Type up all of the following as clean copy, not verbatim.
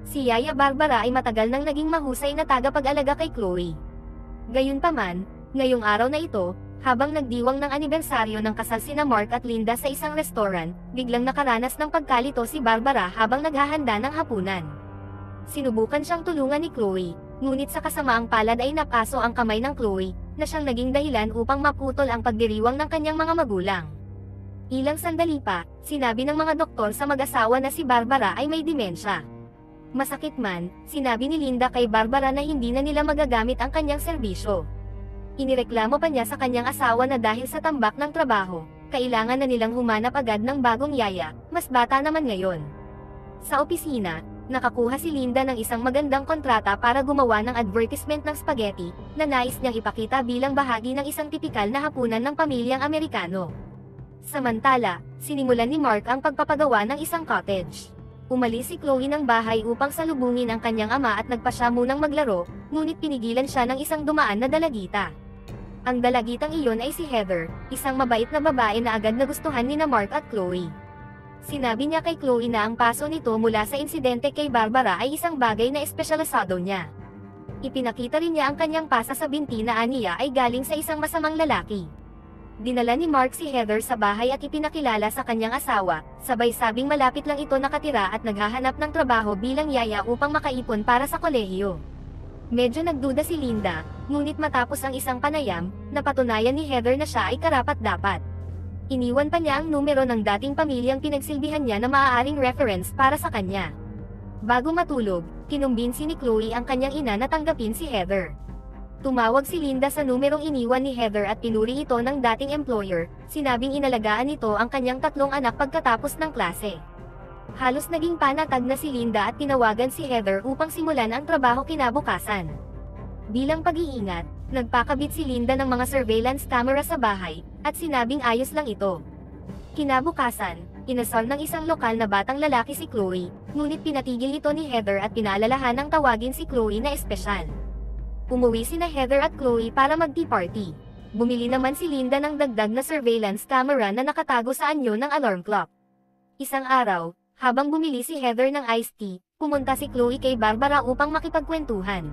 Si Yaya Barbara ay matagal nang naging mahusay na tagapag-alaga kay Chloe. Gayunpaman, ngayong araw na ito, habang nagdiwang ng anibersaryo ng kasal sina Mark at Linda sa isang restaurant, biglang nakaranas ng pagkalito si Barbara habang naghahanda ng hapunan. Sinubukan siyang tulungan ni Chloe, ngunit sa kasamaang palad ay napaso ang kamay ng Chloe, na siyang naging dahilan upang maputol ang pagdiriwang ng kanyang mga magulang. Ilang sandali pa, sinabi ng mga doktor sa mag-asawa na si Barbara ay may demensya. Masakit man, sinabi ni Linda kay Barbara na hindi na nila magagamit ang kanyang serbisyo. Inireklamo pa niya sa kanyang asawa na dahil sa tambak ng trabaho, kailangan na nilang humanap agad ng bagong yaya, mas bata naman ngayon. Sa opisina, nakakuha si Linda ng isang magandang kontrata para gumawa ng advertisement ng spaghetti, na nais niyang ipakita bilang bahagi ng isang tipikal na hapunan ng pamilyang Amerikano. Samantala, sinimulan ni Mark ang pagpapagawa ng isang cottage. Umalis si Chloe ng bahay upang salubungin ang kanyang ama at nagpasya munang maglaro, ngunit pinigilan siya ng isang dumaan na dalagita. Ang dalagitang iyon ay si Heather, isang mabait na babae na agad nagustuhan ni Mark at Chloe. Sinabi niya kay Chloe na ang paso nito mula sa insidente kay Barbara ay isang bagay na espesyalisado niya. Ipinakita rin niya ang kanyang pasa sa binti na aniya ay galing sa isang masamang lalaki. Dinala ni Mark si Heather sa bahay at ipinakilala sa kanyang asawa, sabay sabing malapit lang ito nakatira at naghahanap ng trabaho bilang yaya upang makaipon para sa kolehiyo. Medyo nagduda si Linda, ngunit matapos ang isang panayam, napatunayan ni Heather na siya ay karapat-dapat. Iniwan pa niya ang numero ng dating pamilyang pinagsilbihan niya na maaaring reference para sa kanya. Bago matulog, kinumbinsi ni Chloe ang kanyang ina na tanggapin si Heather. Tumawag si Linda sa numerong iniwan ni Heather at pinuri ito ng dating employer, sinabing inalagaan nito ang kanyang 3 anak pagkatapos ng klase. Halos naging panatag na si Linda at tinawagan si Heather upang simulan ang trabaho kinabukasan. Bilang pag-iingat, nagpakabit si Linda ng mga surveillance camera sa bahay, at sinabing ayos lang ito. Kinabukasan, inasal ng isang lokal na batang lalaki si Chloe, ngunit pinatigil ito ni Heather at pinaalalahan ng tawagin si Chloe na espesyal. Umuwi sina Heather at Chloe para mag-tea party. Bumili naman si Linda ng dagdag na surveillance camera na nakatago sa anyo ng alarm clock. Isang araw, habang bumili si Heather ng iced tea, pumunta si Chloe kay Barbara upang makipagkwentuhan.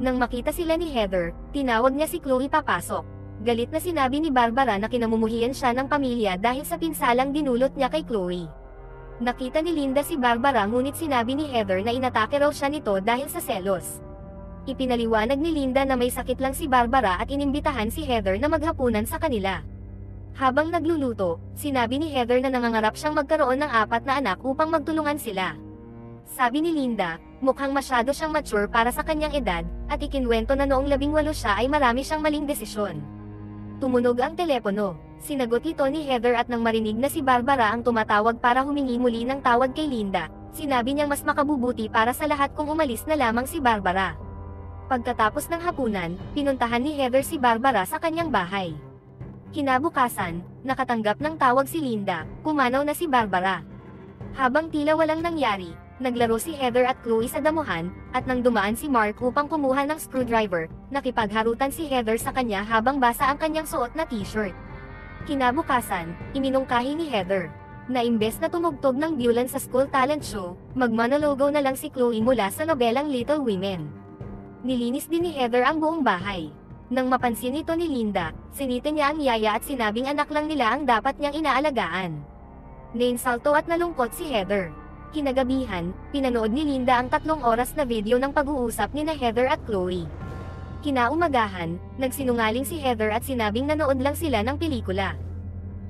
Nang makita sila ni Heather, tinawag niya si Chloe papasok. Galit na sinabi ni Barbara na kinamumuhian siya ng pamilya dahil sa pinsalang dinulot niya kay Chloe. Nakita ni Linda si Barbara ngunit sinabi ni Heather na inatake raw siya nito dahil sa selos. Ipinaliwanag ni Linda na may sakit lang si Barbara at inimbitahan si Heather na maghapunan sa kanila. Habang nagluluto, sinabi ni Heather na nangangarap siyang magkaroon ng 4 na anak upang magtulungan sila. Sabi ni Linda, mukhang masyado siyang mature para sa kanyang edad, at ikinwento na noong 18 siya ay marami siyang maling desisyon. Tumunog ang telepono. Sinagot ito ni Heather at nang marinig na si Barbara ang tumatawag para humingi muli ng tawad kay Linda, sinabi niyang mas makabubuti para sa lahat kung umalis na lamang si Barbara. Pagkatapos ng hapunan, pinuntahan ni Heather si Barbara sa kanyang bahay. Kinabukasan, nakatanggap ng tawag si Linda, pumanaw na si Barbara. Habang tila walang nangyari, naglaro si Heather at Chloe sa damuhan, at nang dumaan si Mark upang kumuha ng screwdriver, nakipagharutan si Heather sa kanya habang basa ang kanyang suot na t-shirt. Kinabukasan, iminungkahi ni Heather, na imbes na tumugtog ng violin sa school talent show, magmonologo na lang si Chloe mula sa nobelang Little Women. Nilinis din ni Heather ang buong bahay. Nang mapansin ito ni Linda, sinita niya ang yaya at sinabing anak lang nila ang dapat niyang inaalagaan. Nainsulto at nalungkot si Heather. Kinagabihan, pinanood ni Linda ang 3 oras na video ng pag-uusap ni Heather at Chloe. Kinaumagahan, nagsinungaling si Heather at sinabing nanood lang sila ng pelikula.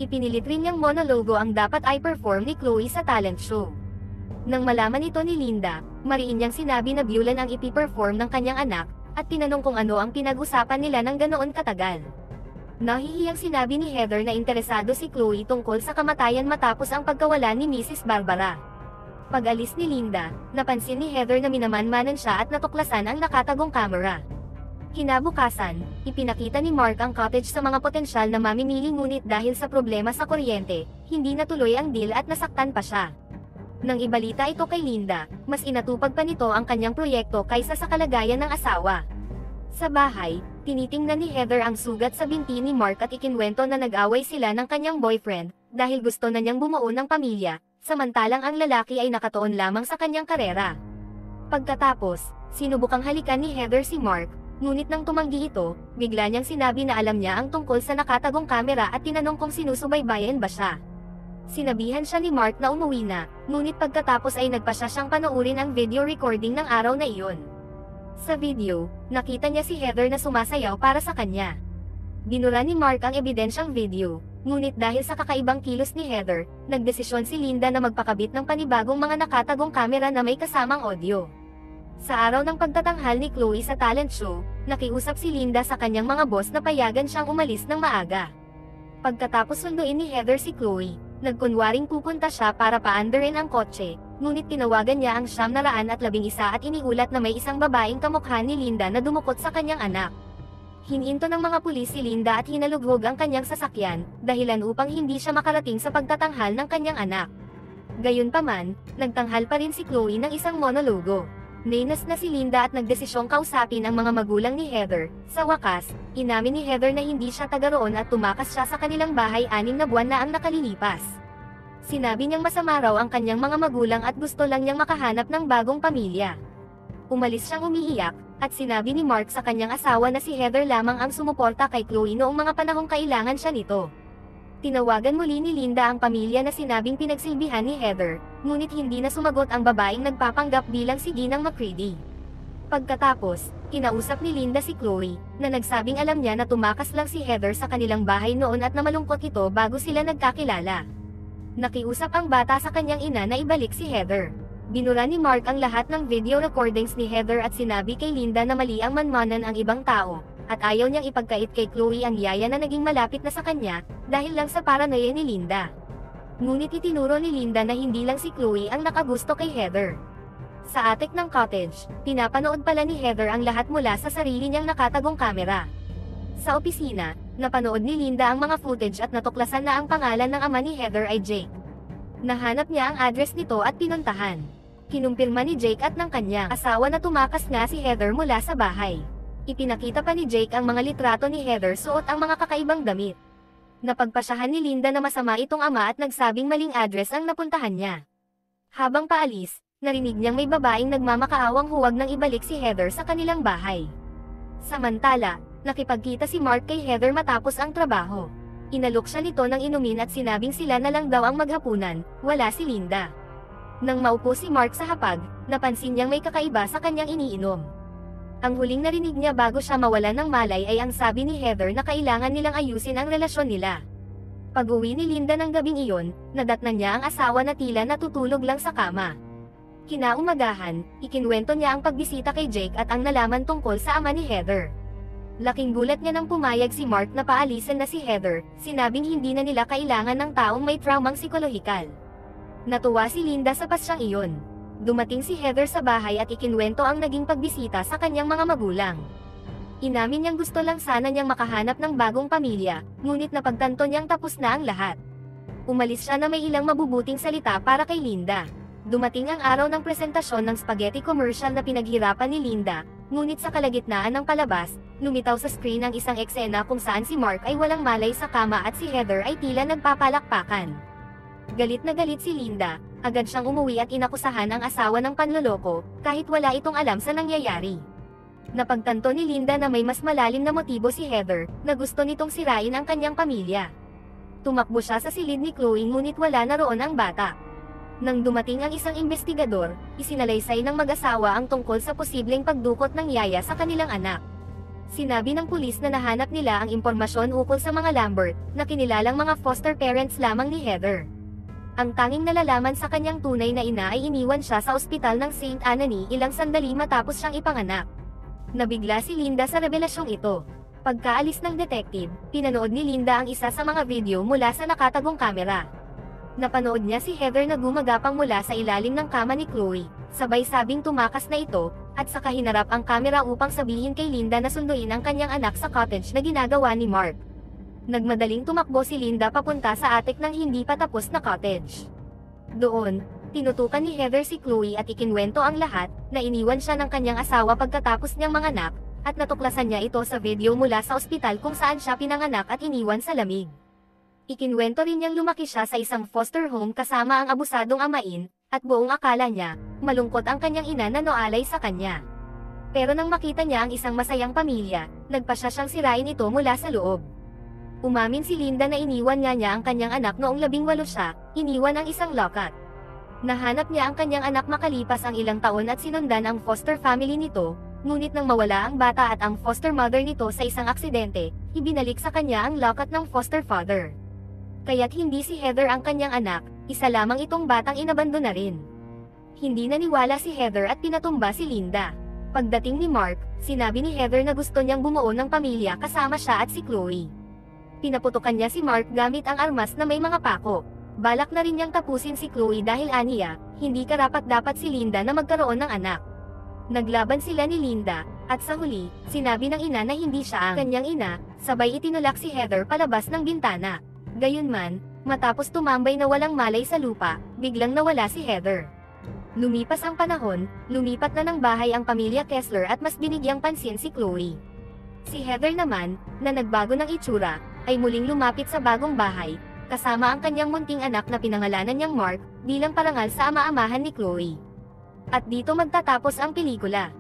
Ipinilit rin niyang monologo ang dapat i-perform ni Chloe sa talent show. Nang malaman ito ni Linda, mariin niyang sinabi na violin ang ipiperform ng kanyang anak, at tinanong kung ano ang pinag-usapan nila ng ganoon katagal. Nahihiyang sinabi ni Heather na interesado si Chloe tungkol sa kamatayan matapos ang pagkawala ni Mrs. Barbara. Pag-alis ni Linda, napansin ni Heather na minamanmanan siya at natuklasan ang nakatagong kamera. Kinabukasan, ipinakita ni Mark ang cottage sa mga potensyal na mamimili ngunit dahil sa problema sa kuryente, hindi natuloy ang deal at nasaktan pa siya. Nang ibalita ito kay Linda, mas inatupag pa nito ang kanyang proyekto kaysa sa kalagayan ng asawa. Sa bahay, tinitingnan ni Heather ang sugat sa binti ni Mark at ikinwento na nag-away sila ng kanyang boyfriend, dahil gusto na niyang bumuo ng pamilya, samantalang ang lalaki ay nakatuon lamang sa kanyang karera. Pagkatapos, sinubukang halikan ni Heather si Mark, ngunit nang tumanggi ito, bigla niyang sinabi na alam niya ang tungkol sa nakatagong kamera at tinanong kung sinusubaybayan ba siya. Sinabihan siya ni Mark na umuwi na, ngunit pagkatapos ay nagpa siyang panoorin ang video recording ng araw na iyon. Sa video, nakita niya si Heather na sumasayaw para sa kanya. Binura ni Mark ang ebidensyang video, ngunit dahil sa kakaibang kilos ni Heather, nagdesisyon si Linda na magpakabit ng panibagong mga nakatagong kamera na may kasamang audio. Sa araw ng pagtatanghal ni Chloe sa talent show, nakiusap si Linda sa kanyang mga boss na payagan siyang umalis ng maaga. Pagkatapos sunduin ni Heather si Chloe, nagkunwaring pupunta siya para paandarin ang kotse, ngunit tinawagan niya ang 911 at iniulat na may isang babaeng kamukha ni Linda na dumukot sa kanyang anak. Hininto ng mga pulis si Linda at hinalughog ang kanyang sasakyan, dahilan upang hindi siya makarating sa pagtatanghal ng kanyang anak. Gayunpaman, nagtanghal pa rin si Chloe ng isang monologo. Nainas na si Linda at nagdesisyong kausapin ang mga magulang ni Heather. Sa wakas, inamin ni Heather na hindi siya taga roon at tumakas siya sa kanilang bahay 6 na buwan na ang nakalilipas. Sinabi niyang masama raw ang kanyang mga magulang at gusto lang niyang makahanap ng bagong pamilya. Umalis siyang umiiyak, at sinabi ni Mark sa kanyang asawa na si Heather lamang ang sumuporta kay Chloe noong mga panahong kailangan siya nito. Tinawagan muli ni Linda ang pamilya na sinabing pinagsilbihan ni Heather, ngunit hindi na sumagot ang babaeng nagpapanggap bilang si Ginang McCready. Pagkatapos, kinausap ni Linda si Chloe, na nagsabing alam niya na tumakas lang si Heather sa kanilang bahay noon at namalungkot ito bago sila nagkakilala. Nakiusap ang bata sa kanyang ina na ibalik si Heather. Binura ni Mark ang lahat ng video recordings ni Heather at sinabi kay Linda na mali ang manmanan ang ibang tao, at ayaw niyang ipagkait kay Chloe ang yaya na naging malapit na sa kanya, dahil lang sa paranoia ni Linda. Ngunit itinuro ni Linda na hindi lang si Chloe ang nakagusto kay Heather. Sa attic ng cottage, pinapanood pala ni Heather ang lahat mula sa sarili niyang nakatagong kamera. Sa opisina, napanood ni Linda ang mga footage at natuklasan na ang pangalan ng ama ni Heather ay Jake. Nahanap niya ang address nito at pinuntahan. Kinumpirma ni Jake at ng kanyang asawa na tumakas nga si Heather mula sa bahay. Ipinakita pa ni Jake ang mga litrato ni Heather suot ang mga kakaibang damit. Napagpasyahan ni Linda na masama itong ama at nagsabing maling address ang napuntahan niya. Habang paalis, narinig niyang may babaeng nagmamakaawang huwag nang ibalik si Heather sa kanilang bahay. Samantala, nakipagkita si Mark kay Heather matapos ang trabaho. Inalok siya nito ng inumin at sinabing sila na lang daw ang maghapunan, wala si Linda. Nang maupo si Mark sa hapag, napansin niyang may kakaiba sa kanyang iniinom. Ang huling narinig niya bago siya mawalan ng malay ay ang sabi ni Heather na kailangan nilang ayusin ang relasyon nila. Pag-uwi ni Linda ng gabing iyon, nadatnan niya ang asawa na tila natutulog lang sa kama. Kinaumagahan, ikinwento niya ang pagbisita kay Jake at ang nalaman tungkol sa ama ni Heather. Laking gulat niya nang pumayag si Mark na paalisan na si Heather, sinabing hindi na nila kailangan ng taong may traumang psikolohikal. Natuwa si Linda sa pasyang iyon. Dumating si Heather sa bahay at ikinwento ang naging pagbisita sa kanyang mga magulang. Inamin niyang gusto lang sana niyang makahanap ng bagong pamilya, ngunit napagtanto niyang tapos na ang lahat. Umalis siya na may ilang mabubuting salita para kay Linda. Dumating ang araw ng presentasyon ng spaghetti commercial na pinaghirapan ni Linda, ngunit sa kalagitnaan ng palabas, lumitaw sa screen ang isang eksena kung saan si Mark ay walang malay sa kama at si Heather ay tila nagpapalakpakan. Galit na galit si Linda, agad siyang umuwi at inakusahan ang asawa ng panloloko, kahit wala itong alam sa nangyayari. Napagtanto ni Linda na may mas malalim na motibo si Heather, na gusto nitong sirain ang kanyang pamilya. Tumakbo siya sa silid ni Chloe ngunit wala na roon ang bata. Nang dumating ang isang investigador, isinalaysay ng mag-asawa ang tungkol sa posibleng pagdukot ng yaya sa kanilang anak. Sinabi ng pulis na nahanap nila ang impormasyon ukol sa mga Lambert, na kinilalang mga foster parents lamang ni Heather. Ang tanging nalalaman sa kanyang tunay na ina ay iniwan siya sa ospital ng St. Anthony ilang sandali matapos siyang ipanganak. Nabigla si Linda sa revelasyong ito. Pagkaalis ng detective, pinanood ni Linda ang isa sa mga video mula sa nakatagong kamera. Napanood niya si Heather na gumagapang mula sa ilalim ng kama ni Chloe, sabay sabing tumakas na ito, at saka hinarap ang kamera upang sabihin kay Linda na sunduin ang kanyang anak sa cottage na ginagawa ni Mark. Nagmadaling tumakbo si Linda papunta sa attic ng hindi pa tapos na cottage. Doon, tinutukan ni Heather si Chloe at ikinwento ang lahat, na iniwan siya ng kanyang asawa pagkatapos niyang manganak, at natuklasan niya ito sa video mula sa ospital kung saan siya pinanganak at iniwan sa lamig. Ikinwento rin niyang lumaki siya sa isang foster home kasama ang abusadong amain, At buong akala niya, malungkot ang kanyang ina na noalay sa kanya. Pero nang makita niya ang isang masayang pamilya, nagpasya siyang sirain ito mula sa loob. Umamin si Linda na iniwan nga niya ang kanyang anak noong 18 siya, iniwan ang isang locket. Nahanap niya ang kanyang anak makalipas ang ilang taon at sinundan ang foster family nito, ngunit nang mawala ang bata at ang foster mother nito sa isang aksidente, ibinalik sa kanya ang locket ng foster father. Kaya't hindi si Heather ang kanyang anak, isa lamang itong batang inabandon na rin. Hindi naniwala si Heather at pinatumba si Linda. Pagdating ni Mark, sinabi ni Heather na gusto niyang bumuo ng pamilya kasama siya at si Chloe. Pinaputukan niya si Mark gamit ang armas na may mga pako. Balak na rin niyang tapusin si Chloe dahil aniya, hindi karapat-dapat si Linda na magkaroon ng anak. Naglaban sila ni Linda, at sa huli, sinabi ng ina na hindi siya ang kanyang ina, sabay itinulak si Heather palabas ng bintana. Gayunman, matapos tumambay na walang malay sa lupa, biglang nawala si Heather. Lumipas ang panahon, lumipat na ng bahay ang pamilya Kessler at mas binigyang pansin si Chloe. Si Heather naman, na nagbago ng itsura, ay muling lumapit sa bagong bahay, kasama ang kanyang munting anak na pinangalanan niyang Mark, bilang parangal sa ama-amahan ni Chloe. At dito magtatapos ang pelikula.